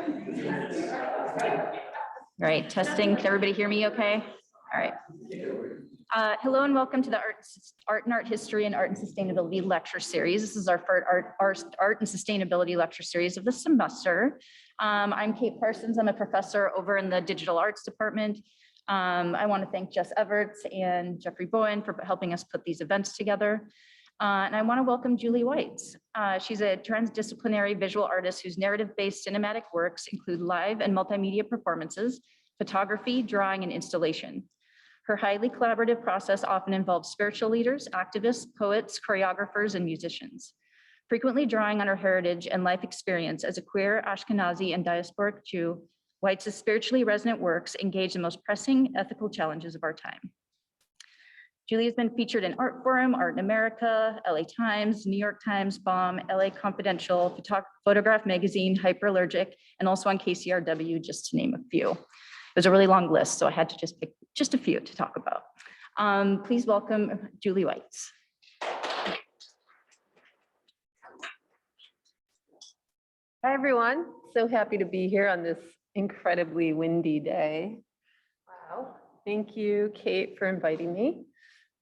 All right, testing. Can everybody hear me okay? All right. Hello and welcome to the Art and Art History and Art and Sustainability lecture series. This is our first Art and Sustainability lecture series of the semester. I'm Kate Parsons. I'm a professor over in the Digital Arts Department. I want to thank Jess Everts and Jeffrey Bowen for helping us put these events together. And I want to welcome Julie Weitz. She's a transdisciplinary visual artist whose narrative-based cinematic works include live and multimedia performances, photography, drawing, and installation. Her highly collaborative process often involves spiritual leaders, activists, poets, choreographers, and musicians. Frequently drawing on her heritage and life experience as a queer, Ashkenazi, and diasporic Jew, Weitz's spiritually resonant works engage the most pressing ethical challenges of our time. Julie has been featured in Art Forum, Art in America, LA Times, New York Times, Bomb, LA Confidential, Photograph Magazine, Hyperallergic, and also on KCRW, just to name a few. It was a really long list, so I had to just pick just a few to talk about. Please welcome Julie Weitz. Hi, everyone. So happy to be here on this incredibly windy day. Wow. Thank you, Kate, for inviting me.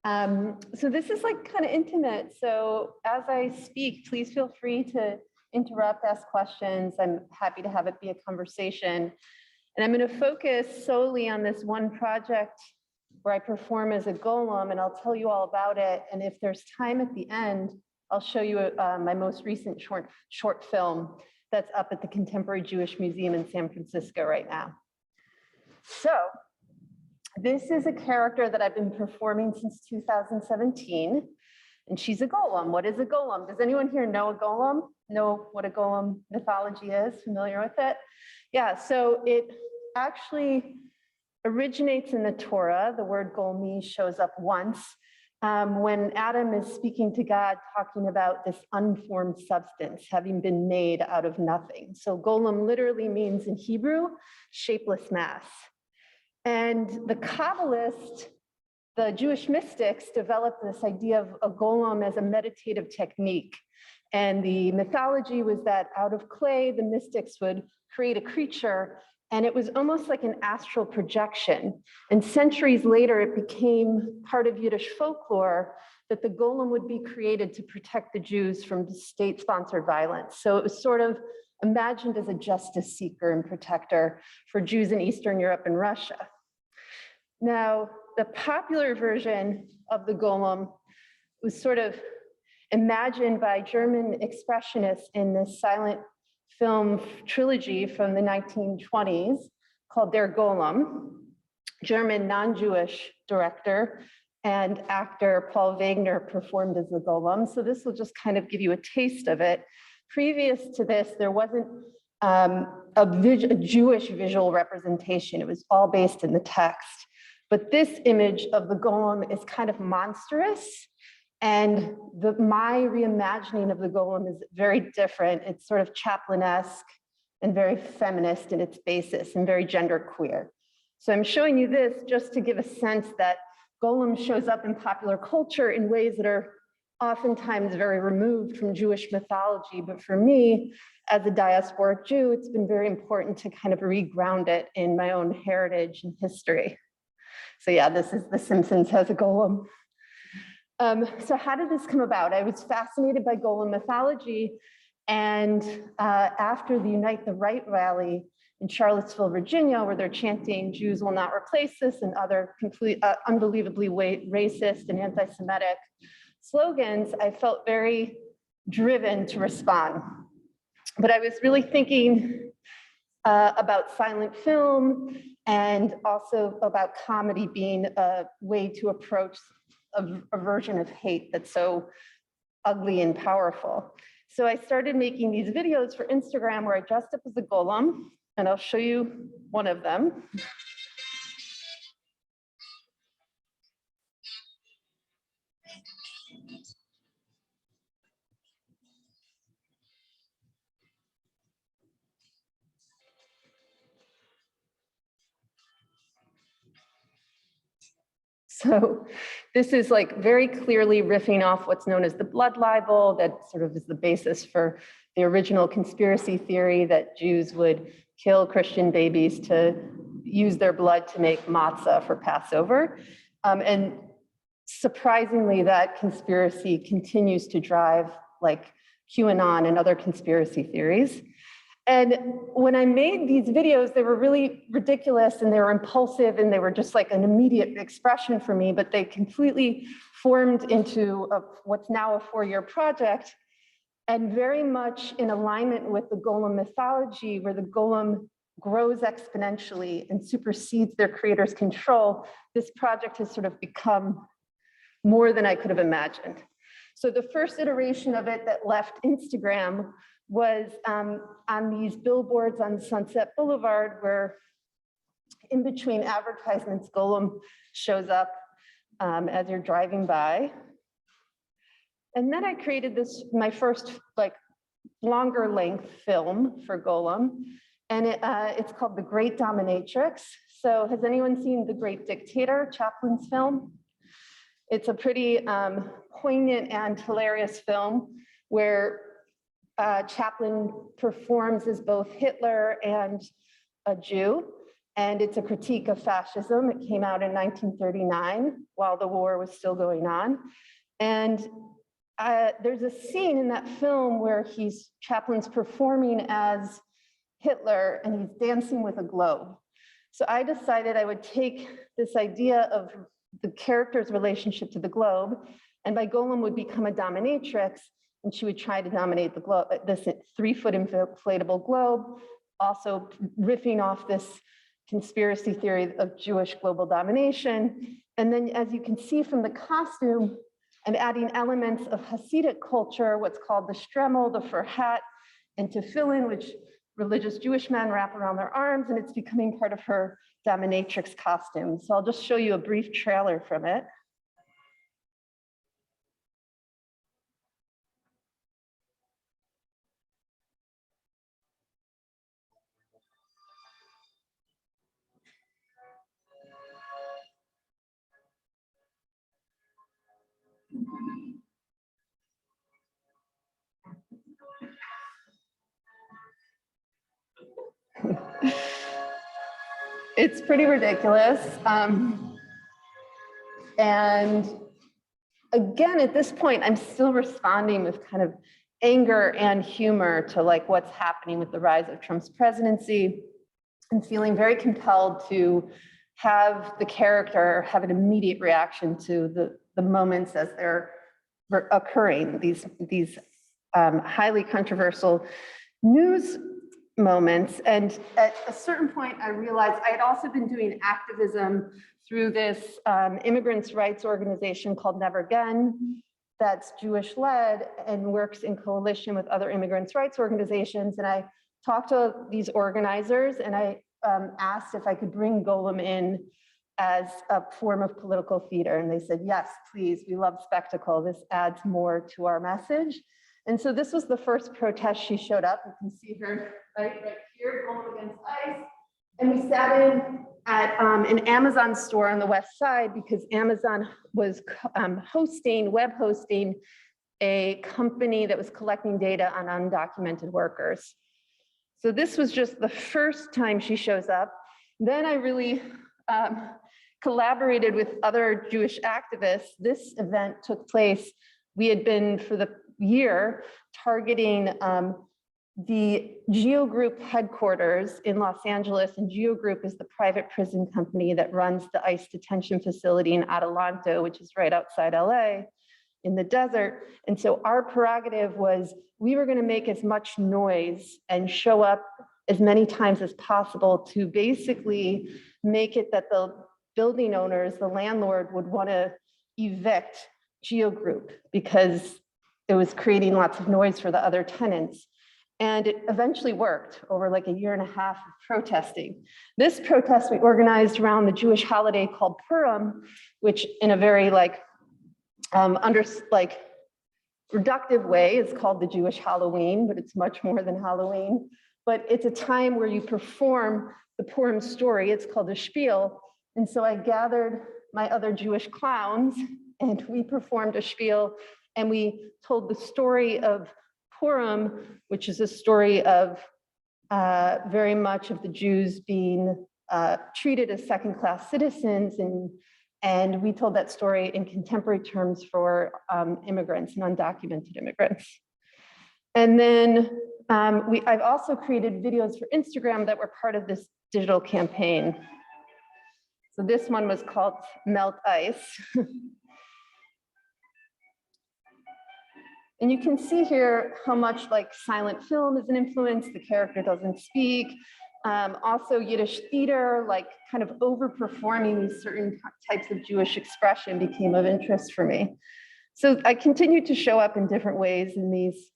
So this is like kind of intimate. So as I speak, please feel free to interrupt, ask questions. I'm happy to have it be a conversation. And I'm going to focus solely on this one project where I perform as a golem, and I'll tell you all about it. And if there's time at the end, I'll show you my most recent short film that's up at the Contemporary Jewish Museum in San Francisco right now. So this is a character that I've been performing since 2017, and she's a golem. What is a golem? Does anyone here know a golem? Know what a golem mythology is? Familiar with it? Yeah, so it actually originates in the Torah. The word golmi shows up once when Adam is speaking to God, talking about this unformed substance having been made out of nothing. So golem literally means in Hebrew, shapeless mass. And the Kabbalists, the Jewish mystics, developed this idea of a golem as a meditative technique. And the mythology was that out of clay, the mystics would create a creature, and it was almost like an astral projection. And centuries later, it became part of Yiddish folklore that the golem would be created to protect the Jews from state-sponsored violence. So it was sort of imagined as a justice seeker and protector for Jews in Eastern Europe and Russia. Now, the popular version of the golem was sort of imagined by German expressionists in this silent film trilogy from the 1920s called Der Golem. German non-Jewish director and actor Paul Wegener performed as the golem. So this will just kind of give you a taste of it. Previous to this, there wasn't a Jewish visual representation. It was all based in the text. But this image of the golem is kind of monstrous. And my reimagining of the golem is very different. It's sort of Chaplin-esque and very feminist in its basis and very genderqueer. So I'm showing you this just to give a sense that golem shows up in popular culture in ways that are oftentimes very removed from Jewish mythology. But for me, as a diasporic Jew, it's been very important to kind of reground it in my own heritage and history. So yeah, this is The Simpsons has a golem. So how did this come about? I was fascinated by golem mythology, and after the Unite the Right rally in Charlottesville, Virginia, where they're chanting "Jews will not replace this" and other unbelievably racist and anti-Semitic slogans, I felt very driven to respond. But I was really thinking about silent film and also about comedy being a way to approach a version of hate that's so ugly and powerful. So I started making these videos for Instagram where I dressed up as a golem, and I'll show you one of them. So this is like very clearly riffing off what's known as the blood libel, that sort of is the basis for the original conspiracy theory that Jews would kill Christian babies to use their blood to make matzah for Passover. And surprisingly, that conspiracy continues to drive like QAnon and other conspiracy theories. And when I made these videos, they were really ridiculous and they were impulsive and they were just like an immediate expression for me, but they completely formed into what's now a 4-year project, and very much in alignment with the golem mythology, where the golem grows exponentially and supersedes their creator's control. This project has sort of become more than I could have imagined. So the first iteration of it that left Instagram was on these billboards on Sunset Boulevard, where in between advertisements, golem shows up as you're driving by. And then I created this, my first like longer length film for golem, and it's called The Great Dominatrix. So has anyone seen The Great Dictator, Chaplin's film? It's a pretty poignant and hilarious film where Chaplin performs as both Hitler and a Jew, and it's a critique of fascism. It came out in 1939 while the war was still going on. And there's a scene in that film where Chaplin's performing as Hitler and he's dancing with a globe. So I decided I would take this idea of the character's relationship to the globe, and my golem would become a dominatrix, and she would try to dominate the globe, this 3-foot inflatable globe, also riffing off this conspiracy theory of Jewish global domination. And then, as you can see from the costume, I'm adding elements of Hasidic culture, what's called the stremel, the fur hat, and tefillin, which religious Jewish men wrap around their arms, and it's becoming part of her dominatrix costume. So I'll just show you a brief trailer from it. It's pretty ridiculous. And again, at this point, I'm still responding with kind of anger and humor to like what's happening with the rise of Trump's presidency, and feeling very compelled to have the character have an immediate reaction to the moments as they're occurring, these highly controversial news moments. And at a certain point, I realized I had also been doing activism through this immigrants' rights organization called Never Again, that's Jewish led and works in coalition with other immigrants' rights organizations. And I talked to these organizers and I asked if I could bring golem in as a form of political theater. And they said, yes, please, we love spectacle. This adds more to our message. And so this was the first protest she showed up. You can see her right here, golem against ice. And we sat in at an Amazon store on the west side because Amazon was web hosting a company that was collecting data on undocumented workers. So this was just the first time she shows up. Then I really collaborated with other Jewish activists. This event took place. We had been, for the year, targeting the Geo Group headquarters in Los Angeles, and Geo Group is the private prison company that runs the ICE detention facility in Adelanto, which is right outside LA in the desert. And so our prerogative was we were going to make as much noise and show up as many times as possible to basically make it that the building owners, the landlord, would want to evict Geo Group because it was creating lots of noise for the other tenants. And it eventually worked over like a year and a half of protesting. This protest we organized around the Jewish holiday called Purim, which in a very reductive way is called the Jewish Halloween, but it's much more than Halloween. But it's a time where you perform the Purim story. It's called a spiel. And so I gathered my other Jewish clowns, and we performed a spiel, and we told the story of Purim, which is a story of very much of the Jews being treated as second-class citizens, and we told that story in contemporary terms for immigrants and undocumented immigrants. And then I've also created videos for Instagram that were part of this digital campaign. So this one was called Melt Ice. And you can see here how much like silent film is an influence. The character doesn't speak. Also Yiddish theater, like kind of overperforming these certain types of Jewish expression became of interest for me. So I continued to show up in different ways in these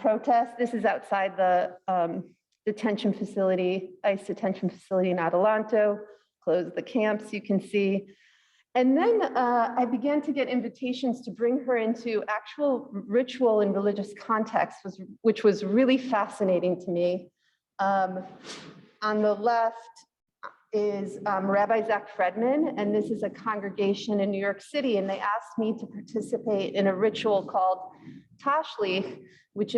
protests. This is outside the detention facility, ICE detention facility in Adelanto, closed the camps, you can see. And then I began to get invitations to bring her into actual ritual and religious context, which was really fascinating to me. On the left is Rabbi Zach Fredman, and this is a congregation in New York City, and they asked me to participate in a ritual called Tashlich, which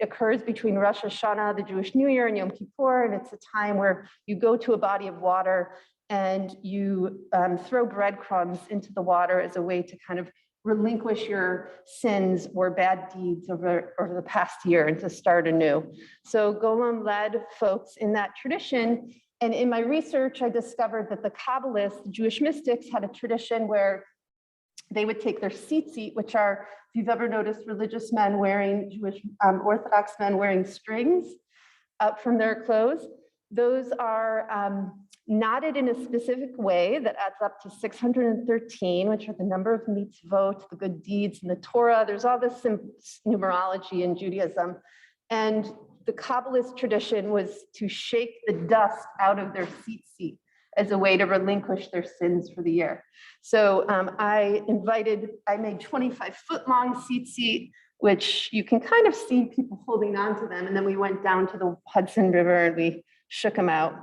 occurs between Rosh Hashanah, the Jewish New Year, and Yom Kippur, and it's a time where you go to a body of water and you throw breadcrumbs into the water as a way to kind of relinquish your sins or bad deeds over the past year and to start anew. So Golem led folks in that tradition. And in my research, I discovered that the Kabbalists, the Jewish mystics, had a tradition where they would take their tzitzit, which are, if you've ever noticed religious men wearing, Jewish Orthodox men wearing strings out from their clothes, those are knotted in a specific way that adds up to 613, which are the number of mitzvot, the good deeds in the Torah. There's all this numerology in Judaism. And the Kabbalist tradition was to shake the dust out of their tzitzit as a way to relinquish their sins for the year. So I made 25-foot-long tzitzit, which you can kind of see people holding on to them. And then we went down to the Hudson River and we shook them out,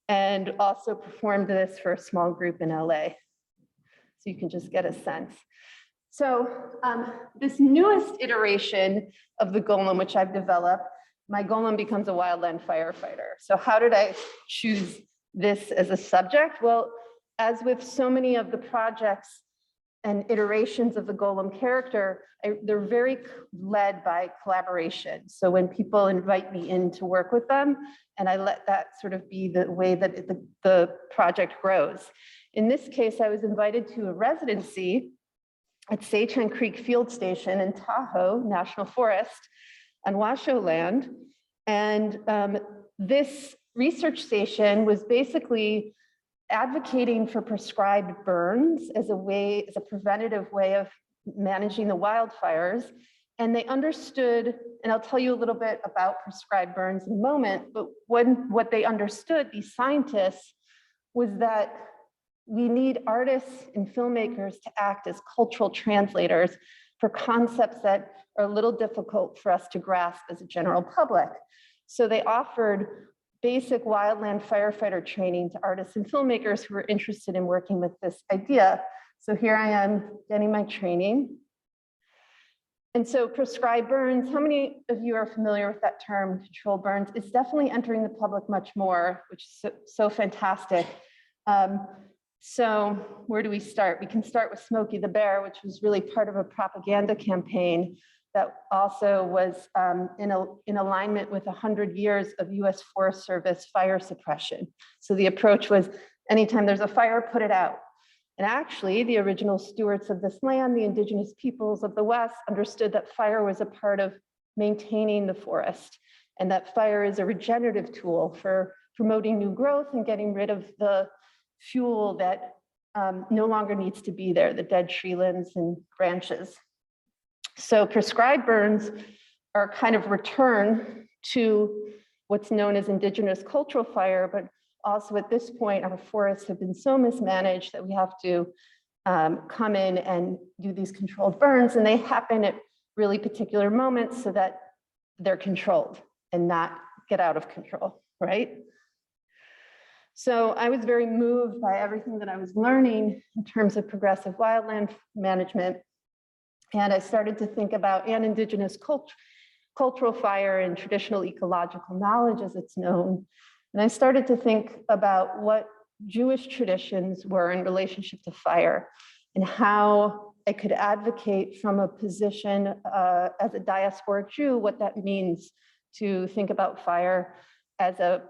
and also performed this for a small group in LA. So you can just get a sense. So this newest iteration of the Golem, which I've developed, my Golem becomes a wildland firefighter. So how did I choose this as a subject? Well, as with so many of the projects and iterations of the Golem character, they're very led by collaboration. So when people invite me in to work with them, and I let that sort of be the way that the project grows. In this case, I was invited to a residency at Sagehine Creek Field Station in Tahoe National Forest on Washoe land. And this research station was basically advocating for prescribed burns as a preventative way of managing the wildfires. And they understood, and I'll tell you a little bit about prescribed burns in a moment, but what they understood, these scientists, was that we need artists and filmmakers to act as cultural translators for concepts that are a little difficult for us to grasp as a general public. So they offered basic wildland firefighter training to artists and filmmakers who were interested in working with this idea. So here I am getting my training. And so prescribed burns, how many of you are familiar with that term, controlled burns? It's definitely entering the public much more, which is so fantastic. So where do we start? We can start with Smokey the Bear, which was really part of a propaganda campaign that also was in alignment with 100 years of US Forest Service fire suppression. So the approach was, anytime there's a fire, put it out. And actually, the original stewards of this land, the indigenous peoples of the West, understood that fire was a part of maintaining the forest, and that fire is a regenerative tool for promoting new growth and getting rid of the fuel that no longer needs to be there, the dead tree limbs and branches. So prescribed burns are kind of return to what's known as indigenous cultural fire, but also at this point, our forests have been so mismanaged that we have to come in and do these controlled burns, and they happen at really particular moments so that they're controlled and not get out of control, right? So I was very moved by everything that I was learning in terms of progressive wildland management. And I started to think about an indigenous cultural fire and traditional ecological knowledge as it's known. And I started to think about what Jewish traditions were in relationship to fire and how I could advocate from a position as a diasporic Jew, what that means to think about fire as a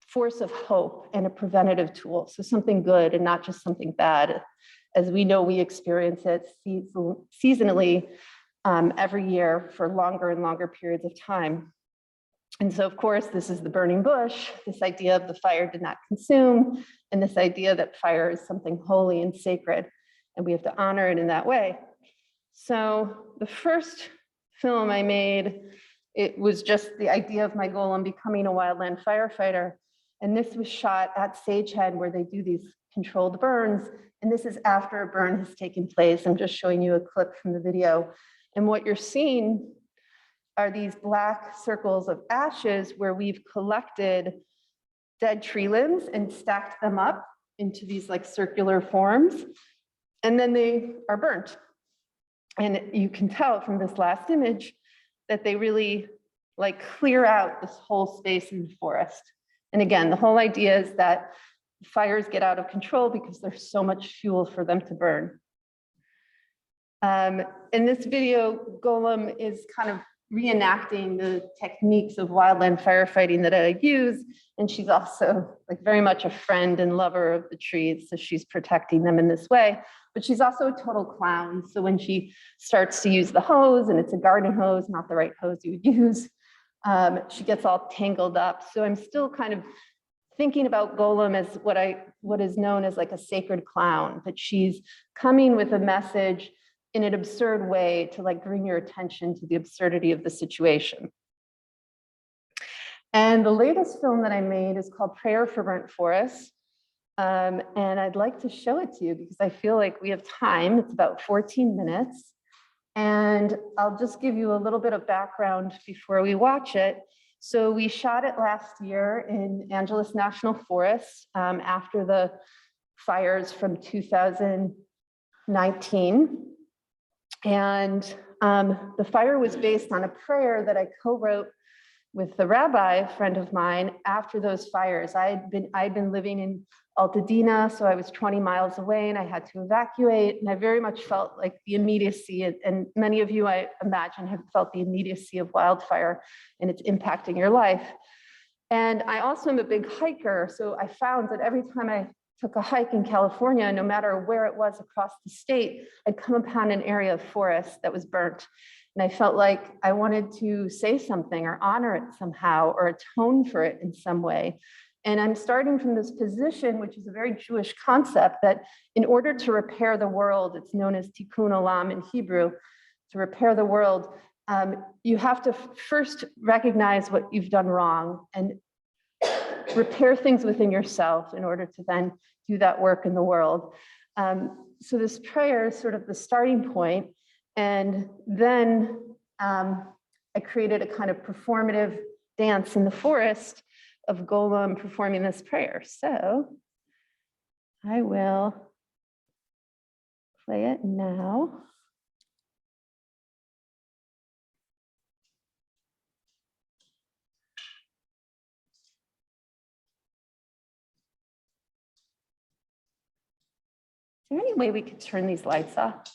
force of hope and a preventative tool. So something good and not just something bad. As we know, we experience it seasonally every year for longer and longer periods of time. And so, of course, this is the burning bush, this idea of the fire did not consume, and this idea that fire is something holy and sacred, and we have to honor it in that way. So the first film I made, it was just the idea of my golem becoming a wildland firefighter. And this was shot at Sagehead, where they do these controlled burns. And this is after a burn has taken place. I'm just showing you a clip from the video. And what you're seeing are these black circles of ashes where we've collected dead tree limbs and stacked them up into these like circular forms. And then they are burnt. And you can tell from this last image that they really like clear out this whole space in the forest. And again, the whole idea is that fires get out of control because there's so much fuel for them to burn. In this video, Golem is kind of reenacting the techniques of wildland firefighting that I use. And she's also like very much a friend and lover of the trees. So she's protecting them in this way, but she's also a total clown. So when she starts to use the hose, and it's a garden hose, not the right hose you would use, she gets all tangled up. So I'm still kind of thinking about Golem as what is known as like a sacred clown, that she's coming with a message in an absurd way to like bring your attention to the absurdity of the situation. And the latest film that I made is called Prayer for Burnt Forests. And I'd like to show it to you because I feel like we have time. It's about 14 minutes. And I'll just give you a little bit of background before we watch it. So we shot it last year in Angeles National Forest after the fires from 2019. And the fire was based on a prayer that I co-wrote with the rabbi friend of mine after those fires. I'd been living in Altadena, so I was 20 miles away and I had to evacuate. And I very much felt like the immediacy, and many of you, I imagine, have felt the immediacy of wildfire and it's impacting your life. And I also am a big hiker, so I found that every time I took a hike in California, no matter where it was across the state, I'd come upon an area of forest that was burnt. And I felt like I wanted to say something or honor it somehow or atone for it in some way. And I'm starting from this position, which is a very Jewish concept, that in order to repair the world, it's known as tikkun olam in Hebrew, to repair the world, you have to first recognize what you've done wrong and repair things within yourself in order to then do that work in the world. So this prayer is sort of the starting point. And then I created a kind of performative dance in the forest of Golem performing this prayer. So I will play it now. Is there any way we could turn these lights off?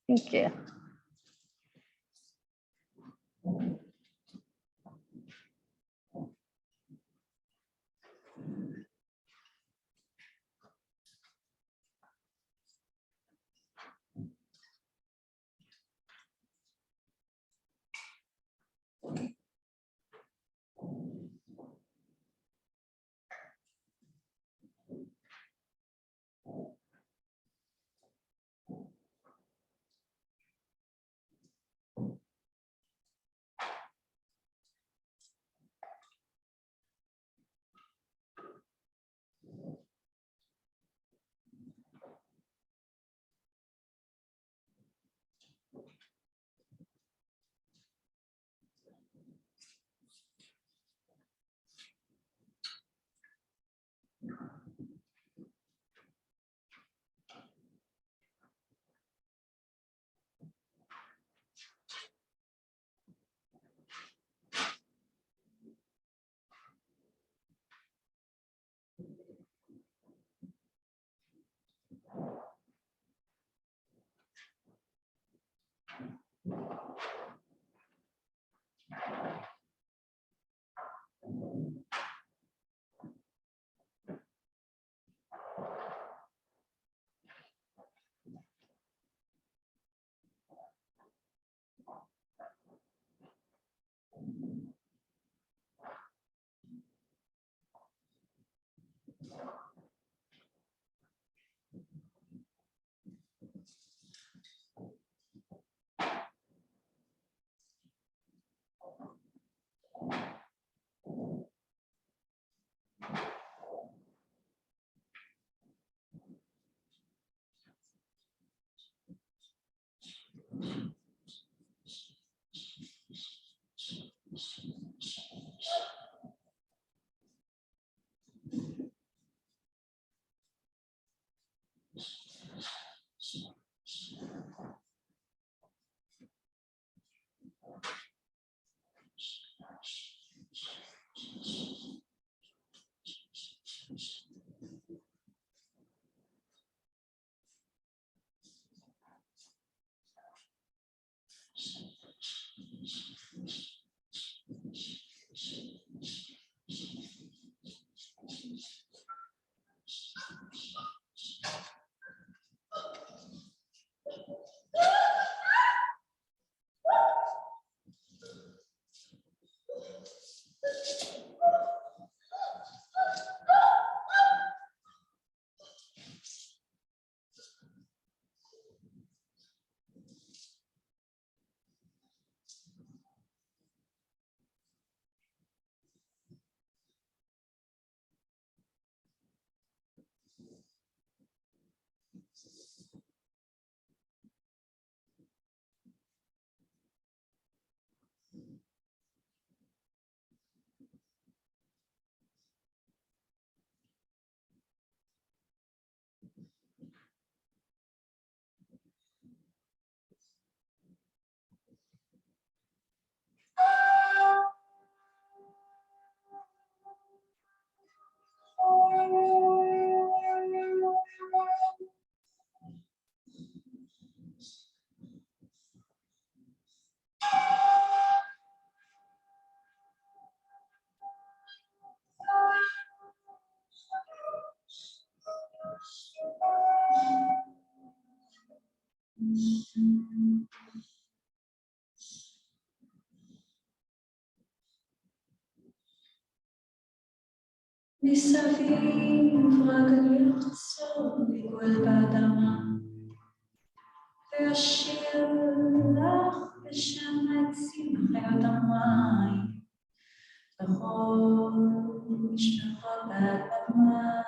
Thank you. מסביב רגל יחצור עיגול באדמה וישיר לך בשם העצים חיות המים לחוש לכל האדמה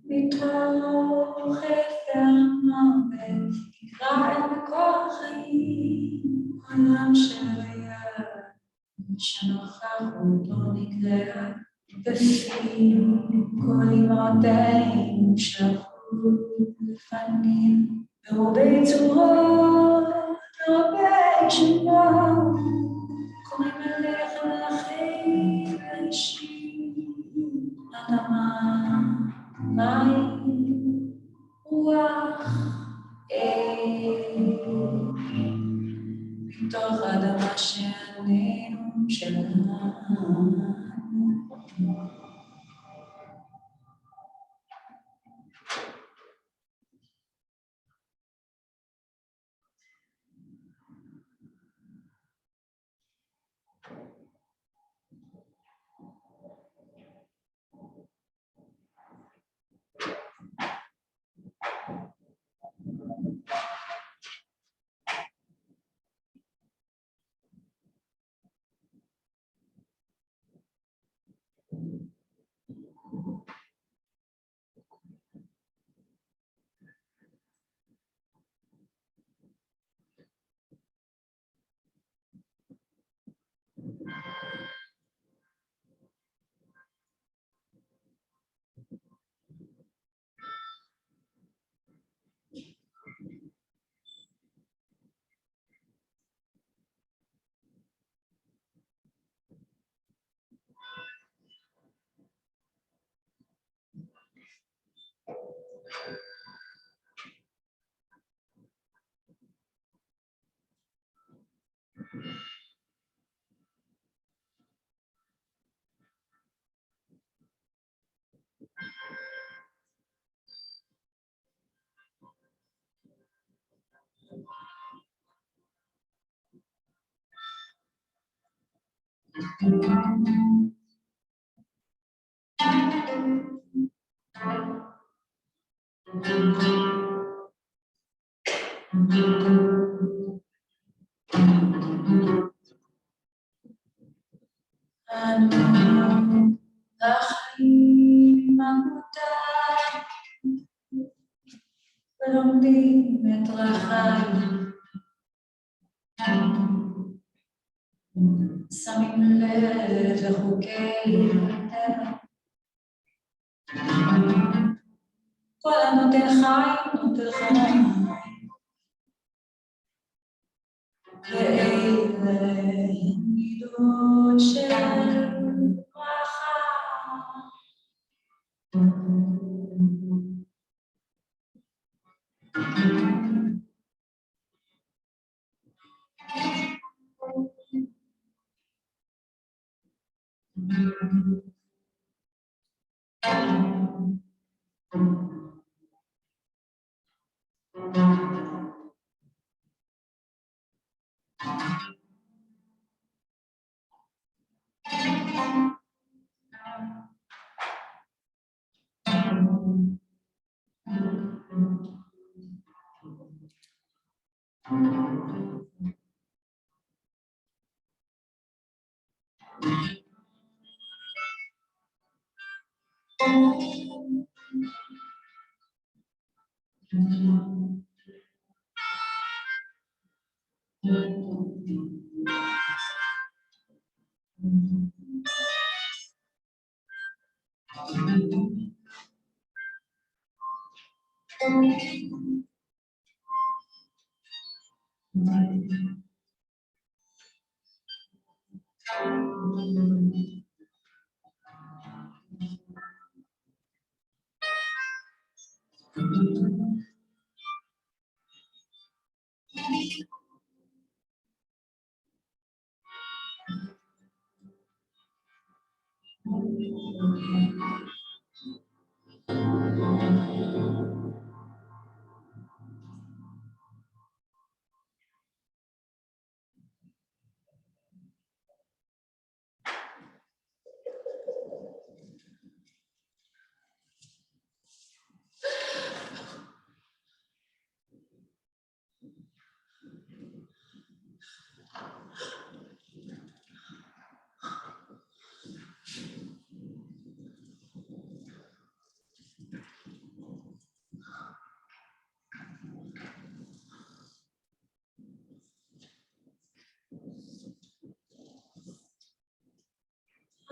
מתוך חפר המוות תקרא אל מקור החיים עולם שהיה שנוכח אותו נקרא בפים כל אמותינו שלחו לפנים מרובי צורות מרובי שמות קוראים אליך מלאכים ואישים אדמה מים רוח מתוך האדמה שעלינו שלנו אנו החיים המותר ולומדים את דרכיו, שמים לב לחוקי הטבע. כל הנותן חיים נותן חיים, ואלה הם מידות של ברכה.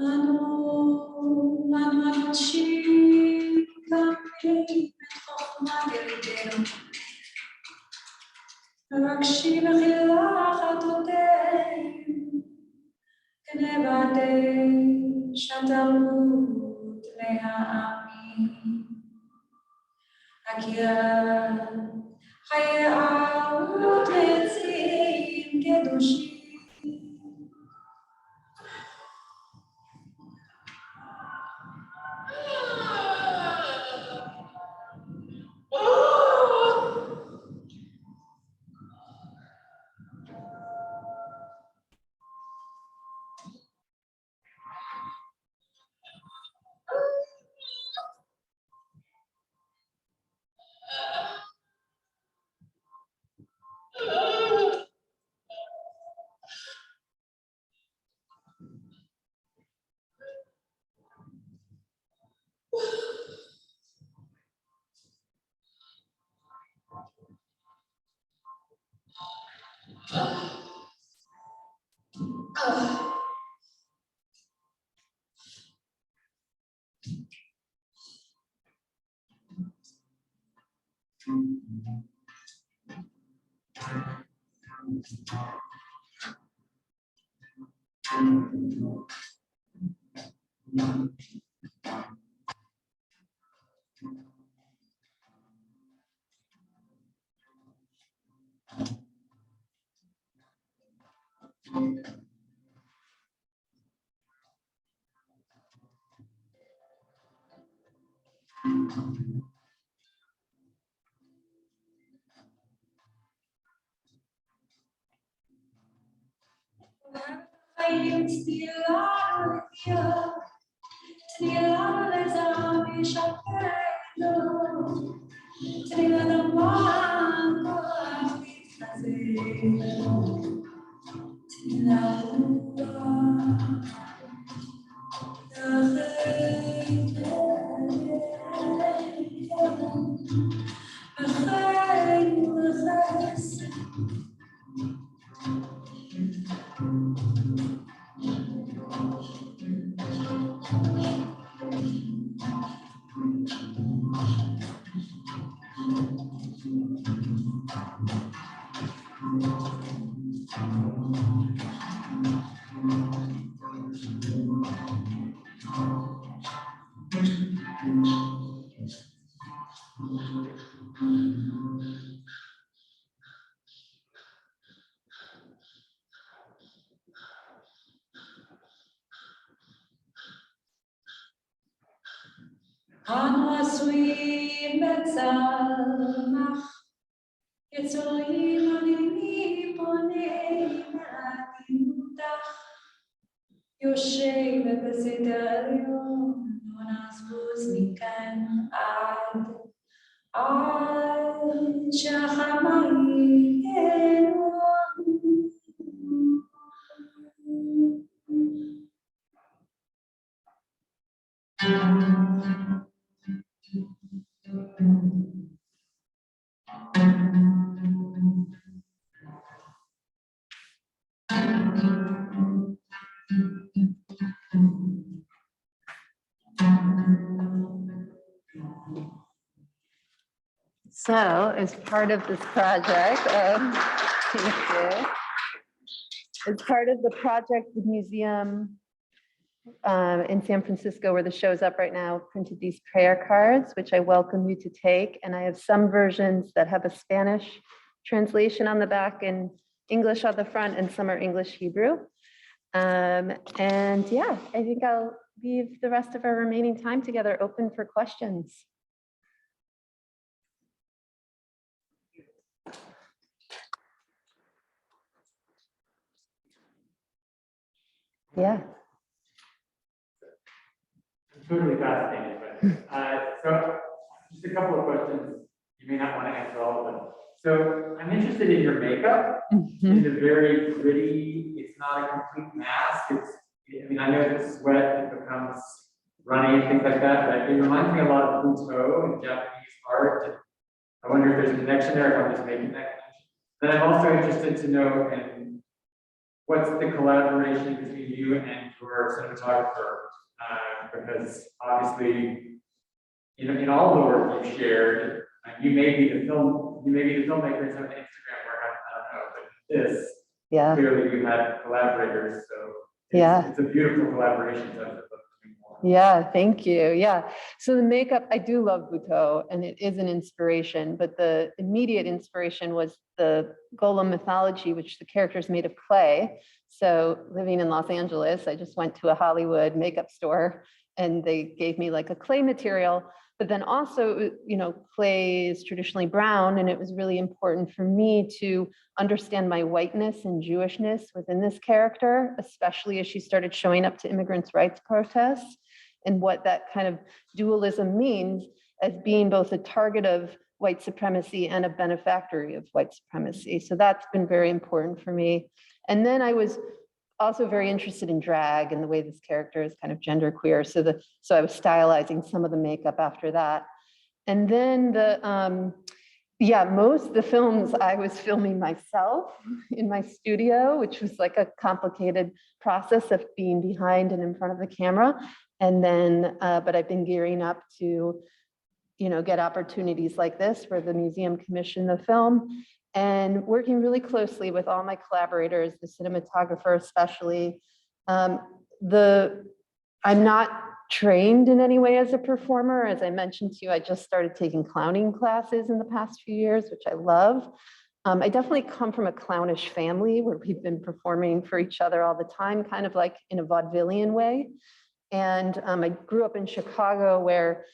אנו אנשים קמים את חוכמת ילידינו, מבקשים מחילה חטאותינו, כנבדי שתרבות בני העמים, הכירה חיי אבות ועצים קדושים. חיים צלילה לחיות, צלילה לזעם ישפרנו, אנו עשויים בצלמך, יצורים אביבי פונה לעדינותך, יושבת בסדר יום, לא נזוז מכאן עד שהחיים ינועו. So as part of this project, thank you. As part of the project, the museum in San Francisco, where the show's up right now, printed these prayer cards, which I welcome you to take. And I have some versions that have a Spanish translation on the back and English on the front, and some are English Hebrew. And yeah, I think I'll leave the rest of our remaining time together open for questions. Yeah. Totally fascinating, but so just a couple of questions. You may not want to answer all of them. So I'm interested in your makeup. In the very gritty. It's not a complete mask. I mean, I know it's sweat, it becomes runny and things like that, but it reminds me a lot of Butoh and Japanese art. And I wonder if there's a connection there, if I'm just making that connection. Then I'm also interested to know what's the collaboration between you and your cinematographer. Because obviously, in all the work you've shared, you may be the filmmaker in some Instagram work, I don't know, but this, clearly you had collaborators, so it's a beautiful collaboration. Yeah, thank you. Yeah, so the makeup, I do love Butoh, and it is an inspiration, but the immediate inspiration was the golem mythology, which the character is made of clay. So living in Los Angeles, I just went to a Hollywood makeup store and they gave me like a clay material, but then also, clay is traditionally brown, and it was really important for me to understand my whiteness and Jewishness within this character, especially as she started showing up to immigrants' rights protests, and what that kind of dualism means as being both a target of white supremacy and a benefactor of white supremacy. So that's been very important for me. And then I was also very interested in drag and the way this character is kind of genderqueer. So I was stylizing some of the makeup after that. And then most of the films I was filming myself in my studio, which was like a complicated process of being behind and in front of the camera. And then, but I've been gearing up to, get opportunities like this where the museum commissioned the film, and working really closely with all my collaborators, the cinematographer especially. I'm not trained in any way as a performer. As I mentioned to you, I just started taking clowning classes in the past few years, which I love. I definitely come from a clownish family where we've been performing for each other all the time, kind of like in a vaudevillian way. And I grew up in Chicago, where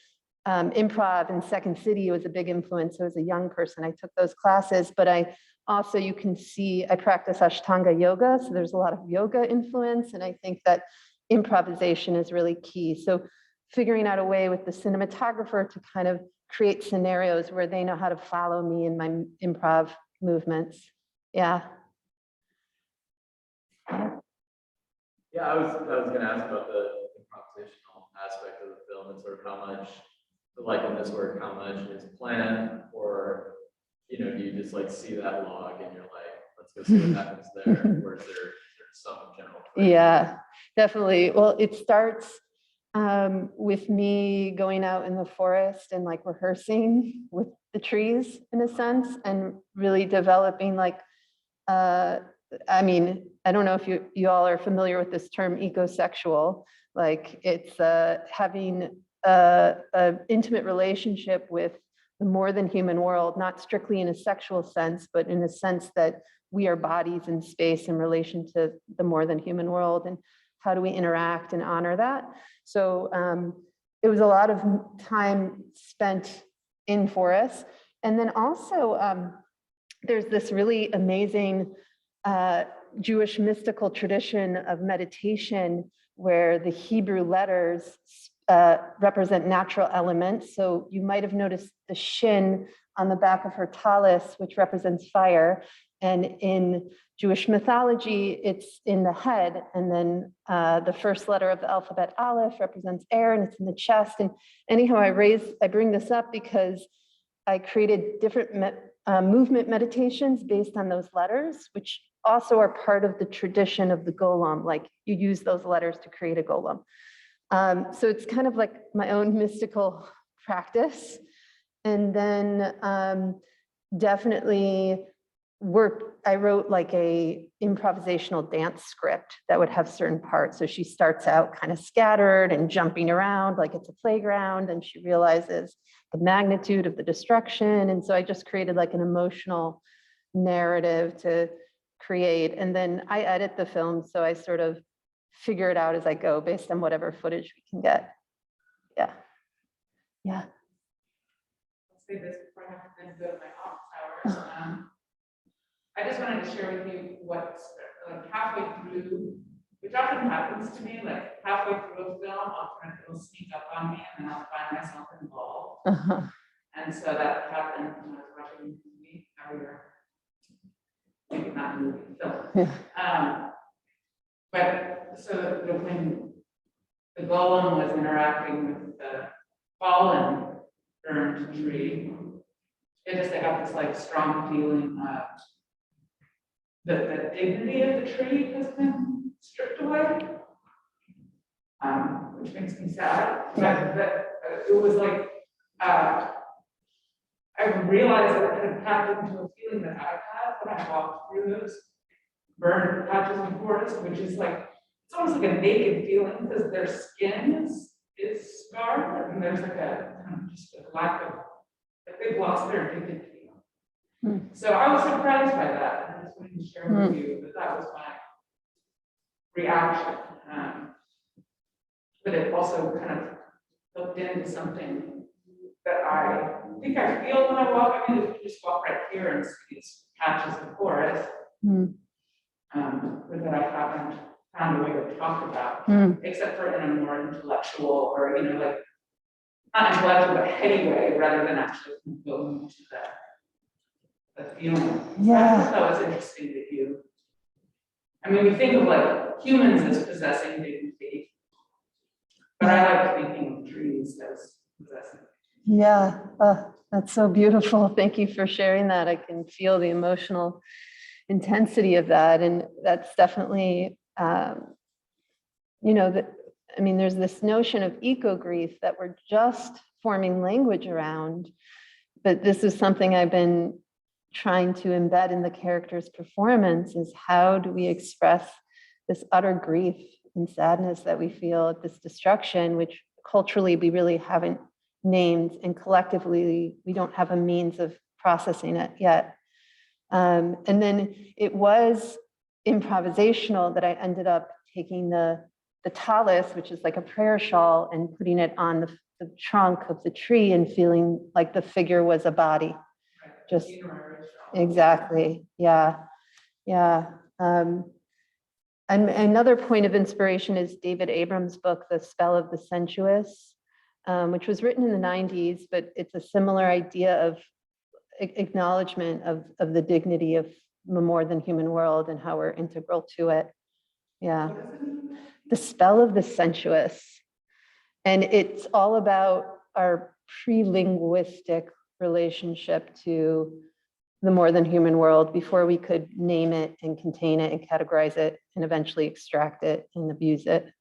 improv in Second City was a big influence. So as a young person, I took those classes, but I also, you can see, I practice Ashtanga yoga. So there's a lot of yoga influence. And I think that improvisation is really key. So figuring out a way with the cinematographer to kind of create scenarios where they know how to follow me in my improv movements. Yeah. Yeah, I was gonna ask about the improvisational aspect of the film and sort of how much, like in this work, how much is planned, or, you know, do you just like see that log and you're like, let's go see what happens there, or is there some general frame? Yeah, definitely. Well, it starts with me going out in the forest and like rehearsing with the trees in a sense, and really developing like, I mean, I don't know if you all are familiar with this term ecosexual, like it's having a intimate relationship with the more than human world, not strictly in a sexual sense, but in a sense that we are bodies in space in relation to the more than human world, and how do we interact and honor that? So it was a lot of time spent in forests. And then also there's this really amazing Jewish mystical tradition of meditation where the Hebrew letters represent natural elements. So you might have noticed the shin on the back of her tallis, which represents fire. And in Jewish mythology, it's in the head. And then the first letter of the alphabet, Aleph, represents air, and it's in the chest. And anyhow, I bring this up because I created different movement meditations based on those letters, which also are part of the tradition of the golem. Like you use those letters to create a golem. So it's kind of like my own mystical practice. And then definitely I wrote like a improvisational dance script that would have certain parts. So she starts out kind of scattered and jumping around like it's a playground, and she realizes the magnitude of the destruction. And so I just created like an emotional narrative to create. And then I edit the film, so I sort of figure it out as I go based on whatever footage we can get. Yeah. Yeah. I'll say this before I have to go to my office hours. I just wanted to share with you what's like halfway through, which often happens to me, like halfway through a film, it'll sneak up on me and then I'll find myself involved. And so that happened when I was watching the movie earlier. Maybe not movie, film. But so when the golem was interacting with the fallen burned tree, I got this like strong feeling of the dignity of the tree has been stripped away, which makes me sad. But it was like I realized that I had tapped into a feeling that I had when I walked through those burned patches of forest, which is like it's almost like a naked feeling because their skin is scarred, and there's like a kind of just a lack of like they've lost their dignity. So I was surprised by that, and I just wanted to share with you that was my reaction. But it also kind of hooked into something that I think I feel when I walk. I mean, if you just walk right here and see these patches of forest, but that I haven't found a way to talk about, except for in a more intellectual or, you know, like not intellectual, but heady way, rather than actually going into the feeling. Yeah. I thought that was interesting that you, I mean, we think of like humans as possessing dignity, but I like thinking of trees as possessing. Yeah, that's so beautiful. Thank you for sharing that. I can feel the emotional intensity of that. And that's definitely, you know, I mean, there's this notion of eco-grief that we're just forming language around, but this is something I've been trying to embed in the character's performance, is how do we express this utter grief and sadness that we feel at this destruction, which culturally we really haven't named, and collectively we don't have a means of processing it yet. And then it was improvisational that I ended up taking the tallis, which is like a prayer shawl, and putting it on the trunk of the tree and feeling like the figure was a body. Just exactly. Yeah. Yeah. And another point of inspiration is David Abram's book, The Spell of the Sensuous, which was written in the 90s, but it's a similar idea of acknowledgement of the dignity of the more than human world and how we're integral to it. Yeah. The Spell of the Sensuous. And it's all about our pre-linguistic relationship to the more than human world before we could name it and contain it and categorize it and eventually extract it and abuse it.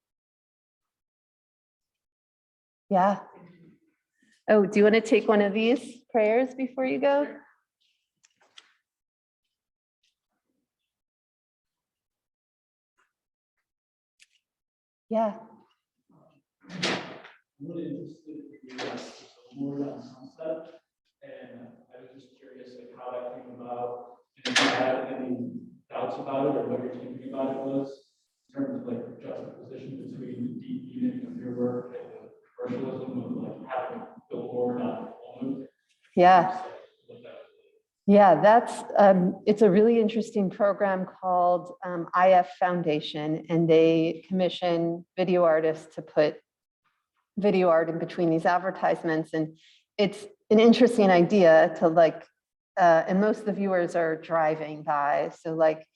Yeah. Oh, do you want to take one of these prayers before you go? Yeah. I'm really interested in more on Sunset, and I was just curious like how that came about, and if you had any doubts about it or what your thinking about it was in terms of like the juxtaposition between the deep meaning of your work and the commercialism of like having a billboard on a phone. Yeah. Yeah, that's it's a really interesting program called IF Foundation, and they commission video artists to put video art in between these advertisements. And it's an interesting idea to like, and most of the viewers are driving by. So like,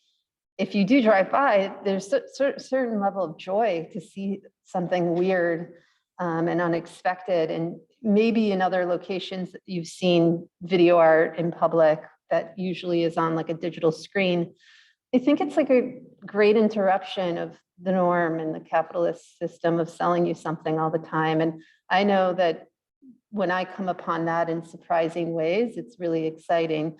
if you do drive by, there's a certain level of joy to see something weird and unexpected. And maybe in other locations you've seen video art in public that usually is on like a digital screen. I think it's like a great interruption of the norm and the capitalist system of selling you something all the time. And I know that when I come upon that in surprising ways, it's really exciting.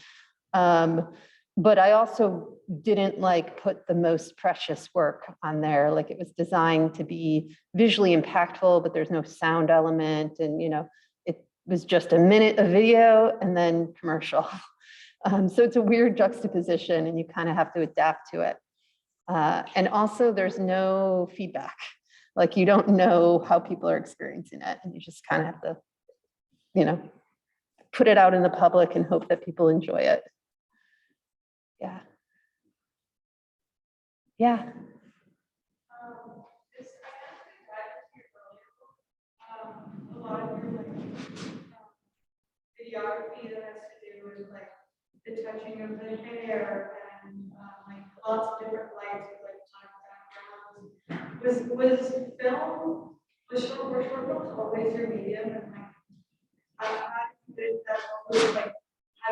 But I also didn't like put the most precious work on there. Like it was designed to be visually impactful, but there's no sound element. And, you know, it was just a minute of video and then commercial. So it's a weird juxtaposition and you kind of have to adapt to it. And also there's no feedback. Like you don't know how people are experiencing it. And you just kind of have to, you know, put it out in the public and hope that people enjoy it. Yeah. Yeah. A lot of your videography that has to do with like the touching of the hair and like lots of different lights with like backgrounds. Was film, were short films always your medium? And like, how did that also like, I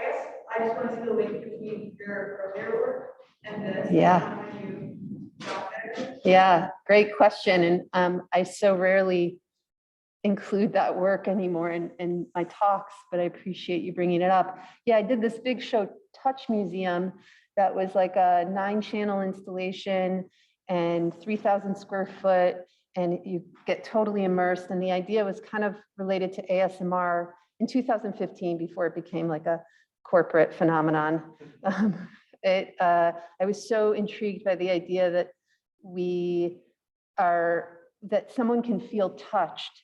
guess I just want to see the link between your earlier work and this. Yeah. And how you got there. Yeah, great question. And I so rarely include that work anymore in my talks, but I appreciate you bringing it up. Yeah, I did this big show, Touch Museum, that was like a 9-channel installation and 3,000 square foot, and you get totally immersed. And the idea was kind of related to ASMR in 2015 before it became like a corporate phenomenon. I was so intrigued by the idea that that someone can feel touched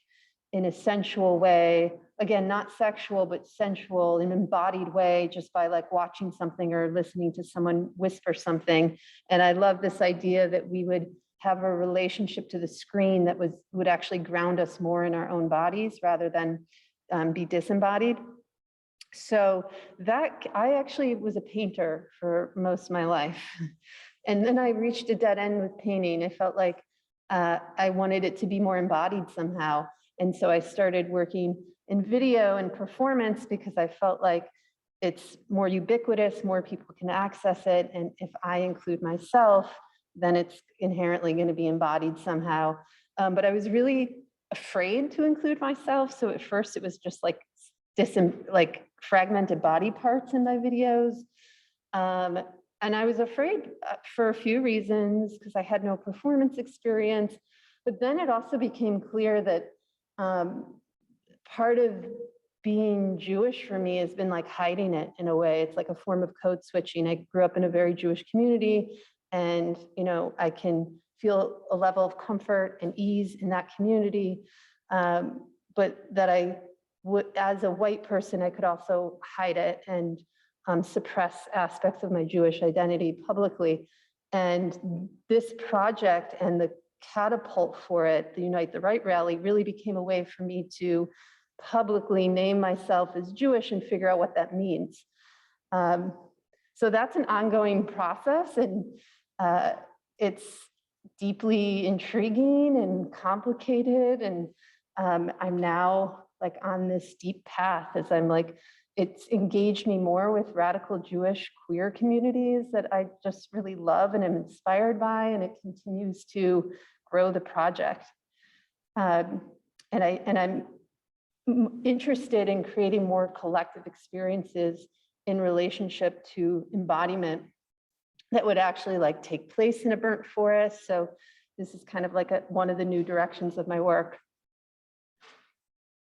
in a sensual way, again, not sexual, but sensual, in an embodied way, just by like watching something or listening to someone whisper something. And I love this idea that we would have a relationship to the screen that would actually ground us more in our own bodies rather than be disembodied. So that, I actually was a painter for most of my life. And then I reached a dead end with painting. I felt like I wanted it to be more embodied somehow. And so I started working in video and performance because I felt like it's more ubiquitous, more people can access it. And if I include myself, then it's inherently going to be embodied somehow. But I was really afraid to include myself. So at first it was just like fragmented body parts in my videos. And I was afraid for a few reasons because I had no performance experience. But then it also became clear that part of being Jewish for me has been like hiding it in a way. It's like a form of code switching. I grew up in a very Jewish community, and you know, I can feel a level of comfort and ease in that community. But that I would, as a white person, I could also hide it and suppress aspects of my Jewish identity publicly. And this project and the catapult for it, the Unite the Right rally, really became a way for me to publicly name myself as Jewish and figure out what that means. So that's an ongoing process, and deeply intriguing and complicated. And I'm now like on this deep path as I'm like, it's engaged me more with radical Jewish queer communities that I just really love and am inspired by, and it continues to grow the project. And I'm interested in creating more collective experiences in relationship to embodiment that would actually like take place in a burnt forest. So this is kind of like one of the new directions of my work.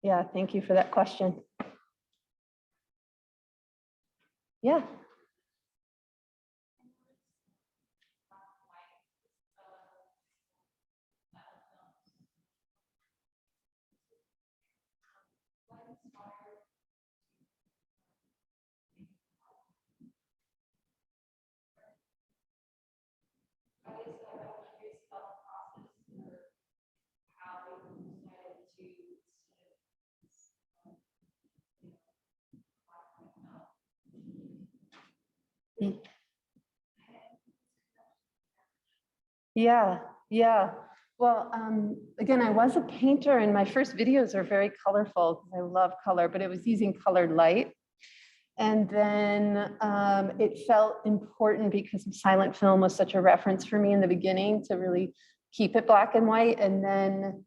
Yeah, thank you for that question. Yeah. Yeah. Well, again, I was a painter and my first videos are very colorful because I love color, but it was using colored light. And then it felt important because silent film was such a reference for me in the beginning to really keep it black and white. And then,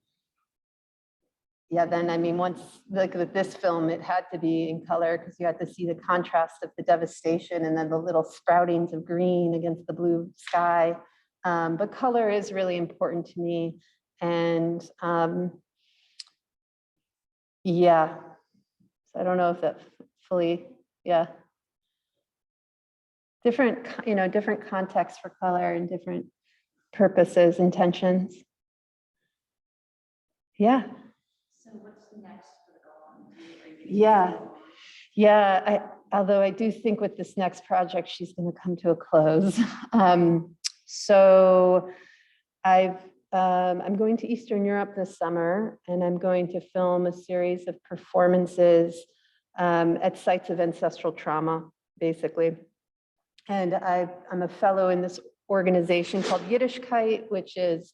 yeah, then I mean, once like with this film, it had to be in color because you had to see the contrast of the devastation and then the little sproutings of green against the blue sky. But color is really important to me. And yeah, so I don't know if that fully, yeah. Different, different contexts for color and different purposes, intentions. Yeah. So what's next for the Yeah. Although I do think with this next project, she's going to come to a close. So I'm going to Eastern Europe this summer, and I'm going to film a series of performances at sites of ancestral trauma, basically. And I'm a fellow in this organization called Yiddishkeit, which is,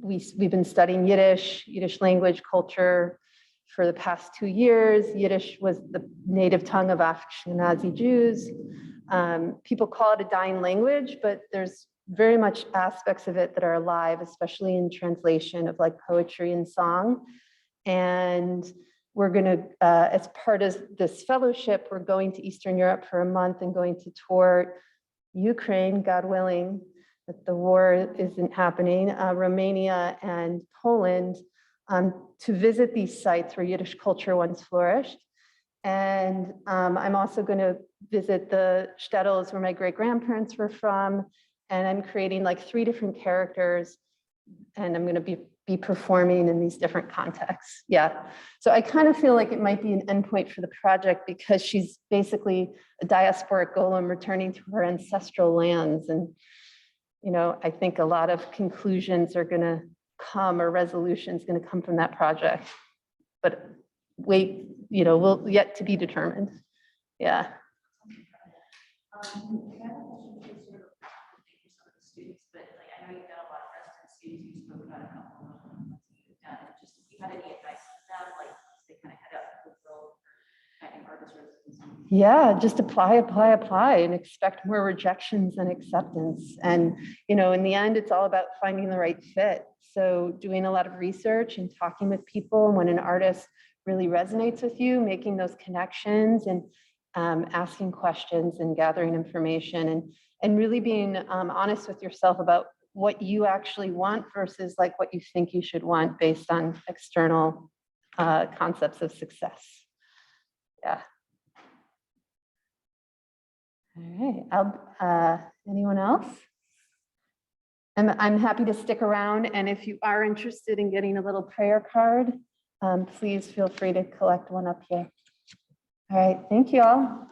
we've been studying Yiddish language, culture for the past 2 years. Yiddish was the native tongue of Ashkenazi Jews. People call it a dying language, but there's very much aspects of it that are alive, especially in translation of like poetry and song. And we're going to, as part of this fellowship, we're going to Eastern Europe for a month and going to tour Ukraine, God willing, that the war isn't happening, Romania and Poland, to visit these sites where Yiddish culture once flourished. And I'm also going to visit the shtetls where my great-grandparents were from. And I'm creating like 3 different characters, and I'm going to be performing in these different contexts. Yeah. So I kind of feel like it might be an endpoint for the project because she's basically a diasporic golem returning to her ancestral lands. And, I think a lot of conclusions are going to come, or resolutions going to come from that project. But will yet to be determined. Yeah. Students, but like I know you've done a lot of resident students, you spoke about a couple of them you've done. Just if you had any advice for them, like they kind of head out to the world finding artist residency. Yeah, just apply, and expect more rejections than acceptance. And in the end, it's all about finding the right fit. So doing a lot of research and talking with people, and when an artist really resonates with you, making those connections and asking questions and gathering information, and really being honest with yourself about what you actually want versus like what you think you should want based on external concepts of success. Yeah. All right. Anyone else? I'm happy to stick around. And if you are interested in getting a little prayer card, please feel free to collect one up here. All right. Thank you all.